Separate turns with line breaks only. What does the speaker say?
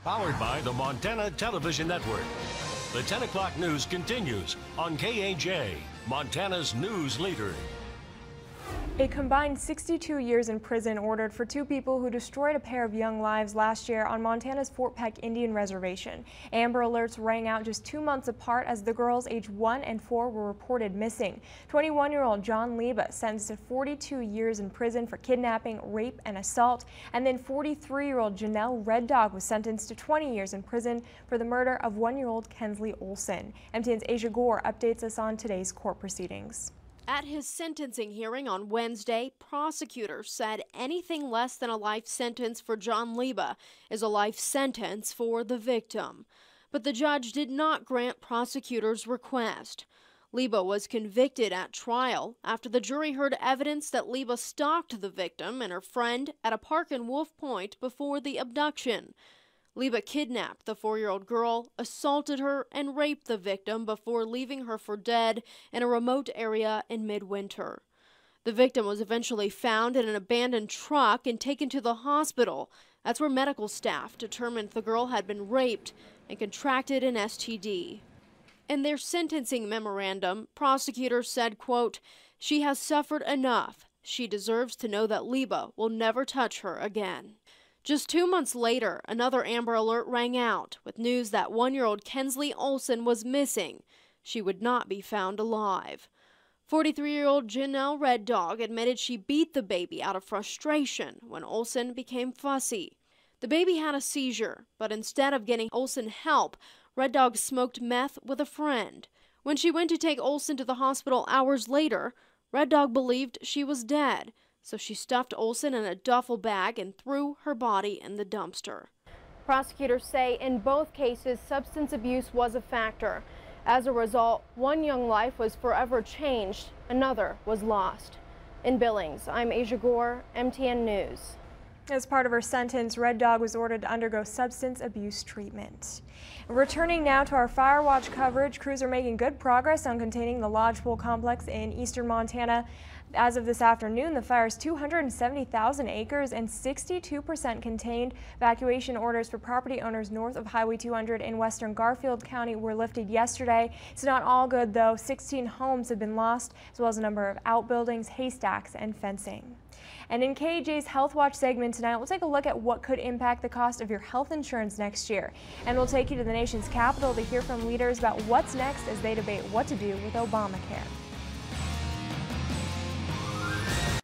Powered by the Montana Television Network. The 10 o'clock news continues on KAJ, Montana's news leader.
A combined 62 years in prison ordered for two people who destroyed a pair of young lives last year on Montana's Fort Peck Indian Reservation. Amber alerts rang out just 2 months apart as the girls aged 1 and 4 were reported missing. 21-year-old John Liba sentenced to 42 years in prison for kidnapping, rape, and assault. And then 43-year-old Janelle Red Dog was sentenced to 20 years in prison for the murder of 1-year-old Kensley Olson. MTN's Asia Gore updates us on today's court proceedings.
At his sentencing hearing on Wednesday, prosecutors said anything less than a life sentence for John Liba is a life sentence for the victim. But the judge did not grant prosecutors' request. Liba was convicted at trial after the jury heard evidence that Liba stalked the victim and her friend at a park in Wolf Point before the abduction. Liba kidnapped the 4-year-old girl, assaulted her, and raped the victim before leaving her for dead in a remote area in midwinter. The victim was eventually found in an abandoned truck and taken to the hospital. That's where medical staff determined the girl had been raped and contracted an STD. In their sentencing memorandum, prosecutors said, quote, "She has suffered enough. She deserves to know that Liba will never touch her again." Just 2 months later, another Amber Alert rang out with news that 1-year-old Kensley Olson was missing. She would not be found alive. 43-year-old Janelle Red Dog admitted she beat the baby out of frustration when Olson became fussy. The baby had a seizure, but instead of getting Olson help, Red Dog smoked meth with a friend. When she went to take Olson to the hospital hours later, Red Dog believed she was dead. So she stuffed Olson in a duffel bag and threw her body in the dumpster. Prosecutors say in both cases, substance abuse was a factor. As a result, one young life was forever changed, another was lost. In Billings, I'm Asia Gore, MTN News.
As part of her sentence, Red Dog was ordered to undergo substance abuse treatment. Returning now to our fire watch coverage, crews are making good progress on containing the Lodgepole complex in eastern Montana. As of this afternoon, the fire is 270,000 acres and 62% contained. Evacuation orders for property owners north of Highway 200 in western Garfield County were lifted yesterday. It's not all good, though. 16 homes have been lost, as well as a number of outbuildings, haystacks, and fencing. And in KAJ's Health Watch segment tonight, we'll take a look at what could impact the cost of your health insurance next year. And we'll take you to the nation's capital to hear from leaders about what's next as they debate what to do with Obamacare.